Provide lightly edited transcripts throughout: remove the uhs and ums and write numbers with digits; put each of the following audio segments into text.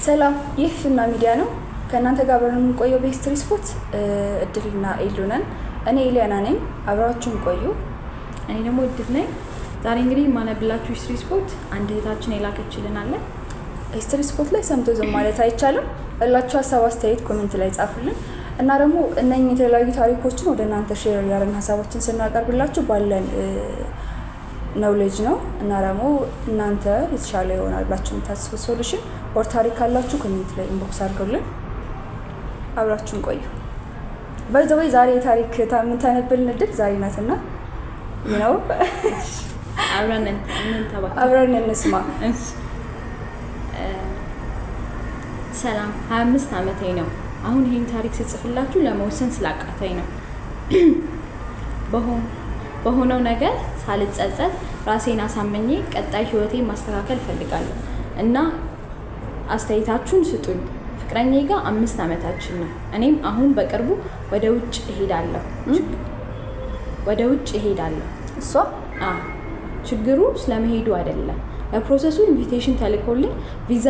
ሰላም ይህ ፍና ሚዲያ ነው ከናንተ ጋር አብረን ቆየው በሂስትሪ ስፖርት እድልና ኤሉነን እኔ ኤሊያና ነኝ አብራችሁን ቆዩ እኔ ደግሞ እድል ነኝ ዛሬ እንግዲህ ማነብላችሁ ሂስትሪ ስፖርት አንድ እህታችን የላከችልን አለ ሂስትሪ ስፖርት ላይ ሰምቶ ዝም ማለት አይቻልም እላችሁ ሐሳብ አስተያየት ኮሜንት ላይ ጻፉልን እና ደግሞ እነኚህ የተለያዩ ታሪኮችን ወደናንተ ሼር ያደረግን ሐሳቦችን ስናቀርብላችሁ ባለን ኖሌጅ ነው እና ደግሞ እናንተ የተሻለ ይሆናል ብላችሁ ታስቡ ሶሉሽን ኦር ታሪክ አላችሁ ኮሜንት ላይ ኢንቦክስ አድርጉልን አብራችሁን ቆዩ በዛው ዛሬ ታሪክ ታምንታነብልን እድል ዛሬ ናትና ነው አብረን እንስማ ሰላም 25 ዓመቴ ነው አሁን ይሄን ታሪክ ጽፍላችሁ ለመወሰን ስላቃተኝ ነው በሆነው ነገር ሳልጸጸት ራሴን አሳመኜ ቀጣይ ህይወቴን ማስተካከል ፈልጋለሁ እና አስተያየታችሁን ስጡኝ ፍቅረኛዬ ጋር 5 ዓመታችን ነው እኔም አሁን በቅርቡ ወደ ውጭ እሄዳለሁ እሷ ችግሩ ስለመሄዱ አይደለም ለፕሮሰሱ ኢንቪቴሽን ተልኮልኝ ቪዛ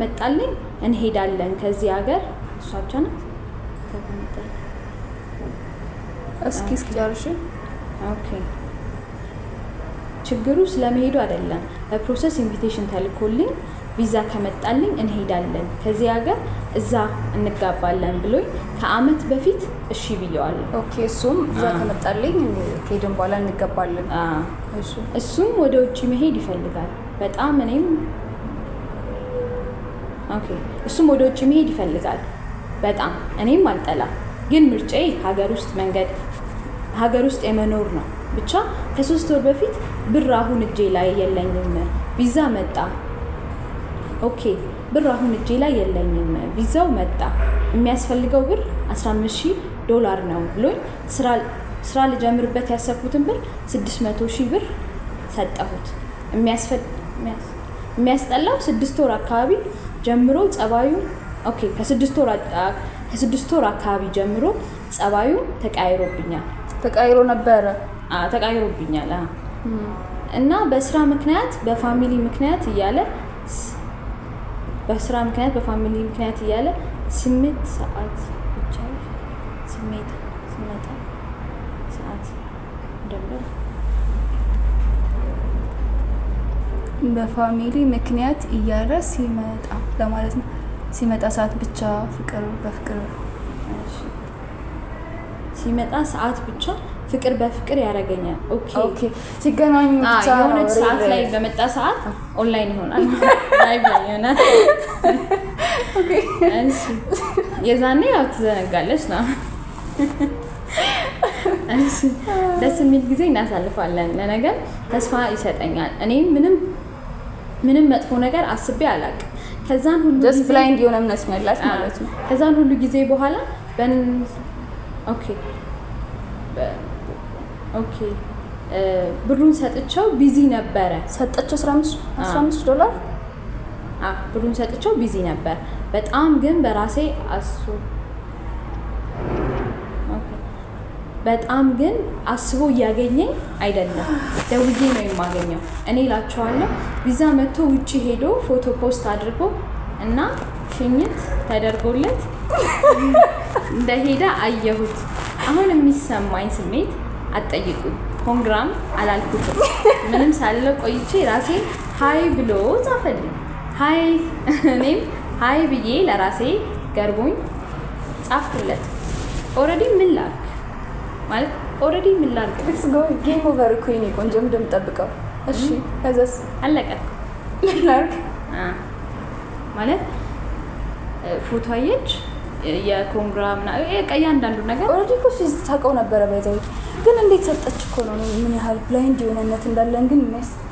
ከመጣልኝ እንሄዳለን ከዚህ ሀገር እሷ ብቻ ነው እስኪ ጨርሺ ኦኬ ችግሩ ስለመሄዱ አይደለም ለፕሮሰስ ኢንቪቴሽን ተልኮልኝ ቪዛ ከመጣልኝ እንሄዳለን ከዚህ ሀገር እዛ እንጋባለን ብሎኝ ከአመት በፊት እሺ ብየዋለሁ ኦኬ እሱም ቪዛ ከመጣልኝ ከሄድን በኋላ እንጋባለን እሱም ወደ ውጪ መሄድ ይፈልጋል በጣም እኔም አልጠላም ግን ምርጫዬ ሀገር ውስጥ የመኖር ነው ብቻ ከ3 ወር በፊት ብር አሁን እጄ ላይ የለኝም ቪዛ መጣ ኦኬ ብር አሁን እጄ ላይ የለኝም ቪዛው መጣ የሚያስፈልገው ብር $15000 ነው ብሎኝ ስራ ልጀምርበት ያሰብኩትን ብር $600,000 ብር ሰጠሁት የሚያስጠላው 6 ወር አካባቢ ጀምሮ ጸባዩ ኦኬ ከ6 ወር አካባቢ ጀምሮ ጸባዩ ተቀያይሮብኛል እና በስራ ምክንያት በፋሚሊ ምክንያት እያለ 8 ሰዓት ብቻ ሰዓት ደብረ በፋሚሊ ምክንያት እያለ ሲመጣ ሰዓት ብቻ ሲመጣ ሰዓት ብቻ ፍቅር በፍቅር ያረጋኛል ኦኬ ሲገናኙ ብቻ የሆነ ሰዓት ላይ በመጣ ሰዓት ኦንላይን ይሆናል ላይቭ ላይ ይሆናል ኦኬ እሺ የዛኔ ያው ትዘነጋለች ነው እሺ ደስ የሚል ጊዜ እናሳልፋለን ለነገር ተስፋ ይሰጠኛል እኔ ምንም መጥፎ ነገር አስቤ አላውቅም ከዛን ሁሉ just blind የሆነ እምነት ያላት ማለት ነው ከዛን ሁሉ ጊዜ በኋላ ኦኬ ብሩን ሰጥቼው ቢዚ ነበረ ሰጠችው $15 ብሩን ሰጥቼው ቢዚ ነበር በጣም ግን በራሴ አስቦ ያገኘኝ አይደለም ደውዬ ነው የማገኘው እኔ ላቸዋለሁ ቪዛ መጥቶ ውጪ ሄዶ ፎቶ ፖስት አድርጎ እና ሽኝት ተደርጎለት እንደሄደ አየሁት አሁን የሚሰማኝ ስሜት አጠይቁኝ ኮንግራም አላልኩትም ምንም ሳልለው ቆይቼ ራሴ ሃይ ብሎ ጻፈልኝ እኔም ሃይ ብዬ ለራሴ ገርቦኝ ጻፍኩለት ኦሬዲ ምን ላርክ let's go game over queen ቆንጆም እንደምጠብቀው እሺ ከዛስ አለቀ ላርክ ማለት ፎቶ አየች የኮንግራም እና ቀያንዳንዱ ነገር ኦሬዲ እኮ ታውቀው ነበር በዛው ግን እንዴት ሰጠች እኮ ነው ምን ያህል ብላይንድ የሆነነት እንዳለን ግን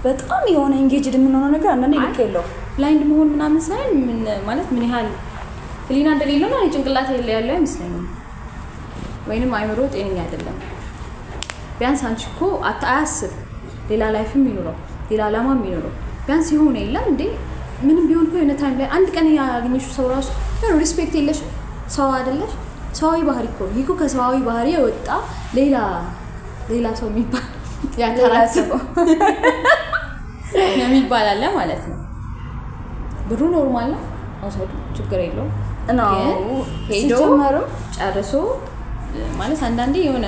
በጣም የሆነ ኢንጌጅድ የምንሆነው ነገር አንዳንዴ ልክ የለው ብላይንድ መሆን ምናምን ሳይሆን ምን ያህል ህሊና እንደሌለው ነው ጭንቅላት ያለው አይመስለኝም ወይንም አይምሮ ጤነኛ አይደለም ቢያንስ አንቺ እኮ አታያስብ ሌላ ላይፍም ይኖረው ሌላ ዓላማም ይኖረው ቢያንስ ይሆን የለም እንዴ ምንም ቢሆን እኮ የሆነ ታይም ላይ አንድ ቀን ያገኘሽው ሰው ራሱ ሪስፔክት የለሽ ሰው አይደለሽ ሰዋዊ ባህሪ እኮ ይሄ ከሰዋዊ ባህሪ የወጣ ሌላ ሰው የሚባል ያተራሰው የሚባል አለ ማለት ነው ብሩ ኖርማል ነው አውሰዱ ችግር የለውም እና ሄዶ ጨርሶ ማለት አንዳንዴ የሆነ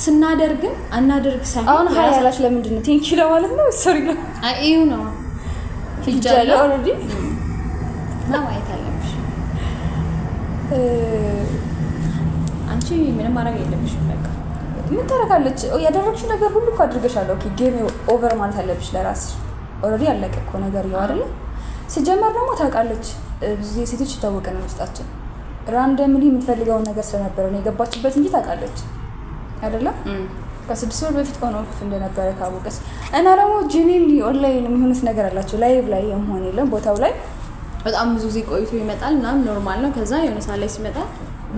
ስናደርግም አናደርግ ሳይሆን አሁን ሀያላሽ ለምንድን ነው ቴንክ ዩ ለማለት ነው ሶሪ ነው አይዩ ነው ፊጃለ ኦልሬዲ ማየት አለብሽ አንቺ ምንም ማድረግ የለብሽ በቃ ምን ታረጋለች ያደረግሽው ነገር ሁሉ እኮ አድርገሻል ኦኬ ጌም ኦቨር ማለት አለብሽ ለራስሽ ኦልሬዲ አለቀ እኮ ነገር ያው አይደል ሲጀመር ደግሞ ታውቃለች ብዙ ሴቶች ይታወቀናል ውስጣችን ራንደምሊ የምትፈልገውን ነገር ስለነበረ ነው የገባችበት እንጂ ታውቃለች አይደለ ከ6 ወር በፊት ቆኖ እንደነበረ ታወቀች እና ደግሞ ጂኒሊ ኦንላይን የሚሆንስ ነገር አላችሁ ላይቭ ላይ የሆነ የለም ቦታው ላይ በጣም ብዙ ጊዜ ቆይቶ ይመጣል እና ኖርማል ነው ከዛ የሆነ ሳለ ሲመጣ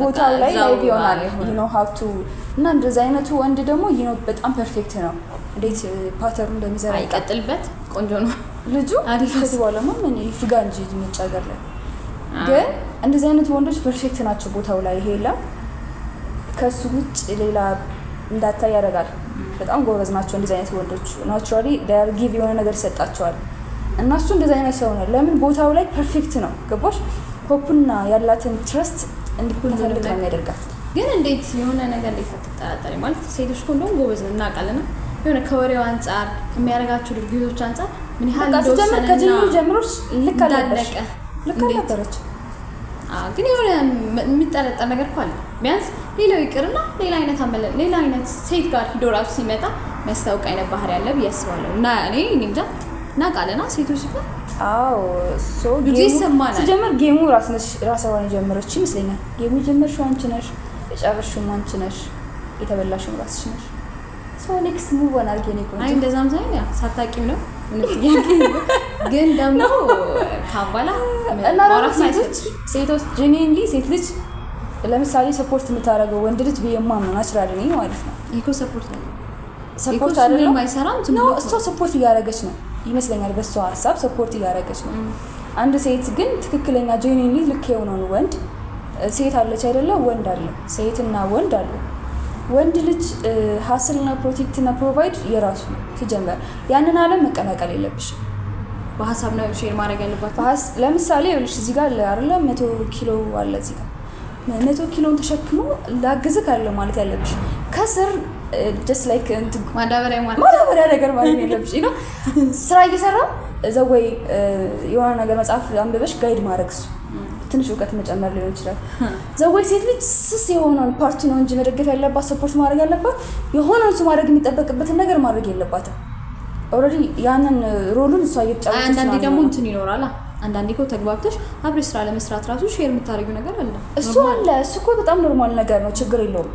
ቦታው ላይ ላይቭ ይሆናል you know how to እና እንደዛ አይነቱ ወንድ ደግሞ you know በጣም ፐርፌክት ነው እንዴት ፓተርኑ እንደሚዘራ አይቀጥልበት ቆንጆ ነው ልጁ አዲስ ባለማ ምን ይፍጋ እንጂ ምጫገር ላይ ግን እንደዚህ አይነት ወንዶች ፐርፌክት ናቸው ቦታው ላይ ሄላ ከሱ ውጭ ሌላ እንዳታይ ያደርጋል በጣም ጎበዝ ናቸው እንደዚህ አይነት ወንዶች ናቹራሊ they are give የሆነ ነገር ይሰጣቸዋል እና እሱ እንደዚህ አይነት ሰው ነው ለምን ቦታው ላይ ፐርፌክት ነው ገባሽ ሆፕና ያላትን ትረስት እንድትፈልግ ነው የሚያደርጋት ግን እንዴት የሆነ ነገር ሊፈጠር ማለት ሴቶች እንደው ጎበዝ እናቃለና የሆነ ከወሬው አንፃር ከሚያረጋቸው ድርጊቶች አንፃር ምን ያህል እንደወሰነ ከጀምሩ ጀምሮች ልክ አለበረች ግን የሆነ የሚጠረጠር ነገር እኮ አለ ቢያንስ ሌላው ይቅርና ሌላ አይነት ሴት ጋር ሂዶ ራሱ ሲመጣ መስታወቅ አይነት ባህሪ ያለ ብያስባለሁ እና እኔ እንጃ እናቃለና ሴቶች ሲባል አዎ ሶ ሲጀመር ጌሙ ራስዋን የጀመረች ይመስለኛል ጌሙ ጀመርሽው አንቺ ነሽ የጨረሽው አንቺ ነሽ የተበላሽው ራስሽ ነሽ ሶ ኔክስት ሙቭ ኦን አርጌኔ ኮንት አይ እንደዛም ሳይሆን ያ ሳታቂው ነው ምን ጥያቄ ግን ደግሞ ካባላ እና ሴቶች ጄኒንሊ ሴት ልጅ ለምሳሌ ሰፖርት የምታረገው ወንድ ልጅ በየማም ነው ናቹራሊ ነው ማለት ነው ኢኮ ሰፖርት አይደለም ማይሰራም ነው እሷ ሰፖርት እያደረገች ነው ይመስለኛል በሷ ሐሳብ ሰፖርት እያደረገች ነው አንድ ሴት ግን ትክክለኛ ጄኒንሊ ልክ የሆነውን ወንድ ሴት አለች አይደለ ወንድ አለ ሴትና ወንድ አለ ወንድ ልጅ ሀስልና ፕሮቴክትና ፕሮቫይድ የራሱ ነው ሲጀመር ያንን ዓለም መቀላቀል የለብሽ በሐሳብ ነው ሼር ማድረግ ያለባት ለምሳሌ ይኸውልሽ እዚህ ጋር አይደለ 100 ኪሎ አለ እዚህ ጋር 100 ኪሎን ተሸክሞ ላግዝህ አለ ማለት ያለብሽ ከስር just like ማዳበሪያ ነገር ማለት የለብሽ ነው ስራ እየሰራ ዘወይ የሆነ ነገር መጽሐፍ አንብበሽ ጋይድ ማድረግስ ትንሽ እውቀት መጨመር ሊሆን ይችላል ዘወይ ሴት ልጅ ስስ የሆነውን ፓርት ነው እንጂ መደገፍ ያለባት ሰፖርት ማድረግ ያለባት የሆነውን እሱ ማድረግ የሚጠበቅበትን ነገር ማድረግ የለባትም ኦሬዲ ያንን ሮሉን እሷ እየተጫወተች ነው አንዳንዴ ደግሞ እንትን ይኖራል አንዳንዴ እኮ ተግባብተሽ አብሬ ስራ ለመስራት ራሱ ሼር የምታረጊው ነገር አለ እሱ እኮ በጣም ኖርማል ነገር ነው ችግር የለውም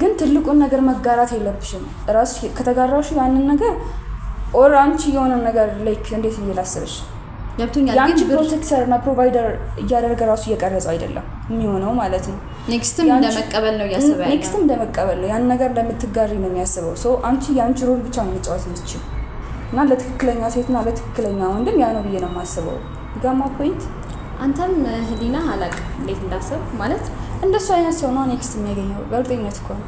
ግን ትልቁን ነገር መጋራት የለብሽም ራስሽ ከተጋራሽ ያንን ነገር ኦር አንቺ የሆነ ነገር ላይክ እንዴት ይላስብሽ ገብቶኛል ግን ፕሮቴክተር እና ፕሮቫይደር እያደረገ ራሱ እየቀረጸው አይደለም የሚሆነው ማለት ነው ኔክስትም እንደመቀበል ነው ያሰበው ኔክስትም እንደመቀበል ነው ያን ነገር እንደምትጋሪ ነው የሚያስበው ሶ አንቺ ያንቺ ሮል ብቻ ነው መጫወት የምትችይው እና ለትክክለኛ ሴትና ለትክክለኛ ወንድም ያ ነው ብዬ ነው የማስበው ጋማ ፖይንት አንተም ህሊና አላቅ እንዴት እንዳሰብ ማለት እንደሱ አይነት ሰው ነው ኔክስት የሚያገኘው በእርግጠኝነት እኮ ነው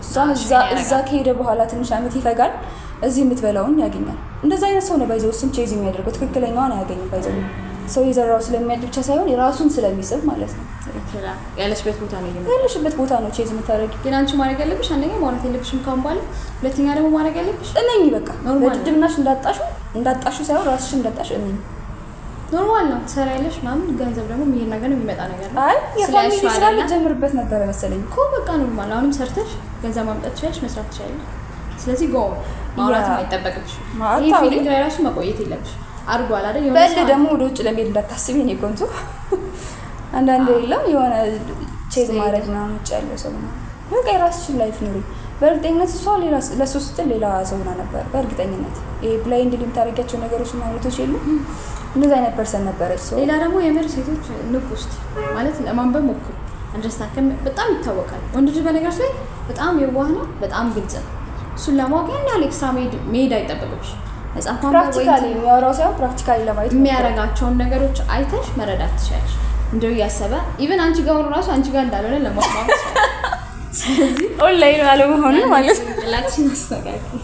እዛ ከሄደ በኋላ ትንሽ አመት ይፈጋል እዚህ የምትበላውን ያገኛል እንደዛ አይነት ሰው ነው ባይዘው እሱም ቼዝ የሚያደርገው ትክክለኛውን ያገኘው ባይዘው ሰው ይዘራው ስለሚያድግ ብቻ ሳይሆን የራሱን ስለሚስብ ማለት ነው ያለሽበት ቦታ ነው ያለሽበት ቦታ ነው ቼዝ የምታደርጊው ግን አንቺ ማድረግ ያለብሽ አንደኛ ማለት የለብሽም ካምባል ሁለተኛ ደግሞ ማድረግ ያለብሽ እነኚህ በቃ በድድብናሽ እንዳጣሹ ሳይሆን ራስሽ እንዳጣሽ እነኚህ ኖርማል ነው ትሰሪያለሽ ምናምን ገንዘብ ደግሞ የሚሄድ ነገር የሚመጣ ነገር ነው አይ የፋሚሊ ስራ ልጀምርበት ነበር መሰለኝ እኮ በቃ ኖርማል አሁንም ሰርተሽ ገንዘብ ማምጣት ትችያለሽ መስራት ትችያለሽ ስለዚህ ጎ ማውራት አይጠበቅብሽ ይሄ ፊሊንግ ላይ ራሱ መቆየት የለብሽ አርጓል አይደል የሆነ በል ደግሞ ወደ ውጭ ለመሄድ እንዳታስቢ እኔ ቆንጆ አንዳንዴ የለም የሆነ ቼዝ ማድረግ ነው ያለው ሰው ነው በቃ የራስሽን ላይፍ ኑሪ በእርግጠኝነት እሷ ለሱ ስትል ሌላ ሰው ነበር በእርግጠኝነት ይሄ ብላይንድ ሊምታረጋቸው ነገሮች ማለቶች የሉ እንደዛ አይነት ፐርሰን ነበረች ሌላ ደግሞ የምር ሴቶች ንቁስት ማለት ለማንበብ ሞክሩ አንደርስታንድ በጣም ይታወቃል ወንድ ልጅ በነገር ላይ በጣም የዋህ ነው በጣም ግልጽ ነው እሱን ለማወቅ ያን ያህል ኤክስትራ ሜድ አይጠበቅብሽ መጽሐፍ ፕራክቲካሊ የሚያወራው ሳይሆን ፕራክቲካሊ ለማየት የሚያረጋቸውን ነገሮች አይተሽ መረዳት ትችያለሽ እንደው ያሰበ ኢቭን አንቺ ጋር ራሱ አንቺ ጋር እንዳልሆነ ለማወቅ ስለዚህ ኦንላይን አለመሆኑ ማለት ላክሽን አስተካክል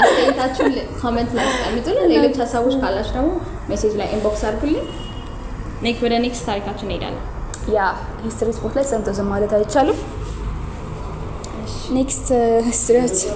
አስተያየታችሁን ኮሜንት ላይ አስቀምጡልን ሌሎች ሀሳቦች ካላችሁ ደግሞ ሜሴጅ ላይ ኢንቦክስ አድርጉልኝ ወደ ኔክስት ታሪካችን እንሄዳለን። ያ ሂስትሪ ስፖርት ላይ ሰምቶ ዝም ማለት አይቻልም። ኔክስት ሂስትሪያችን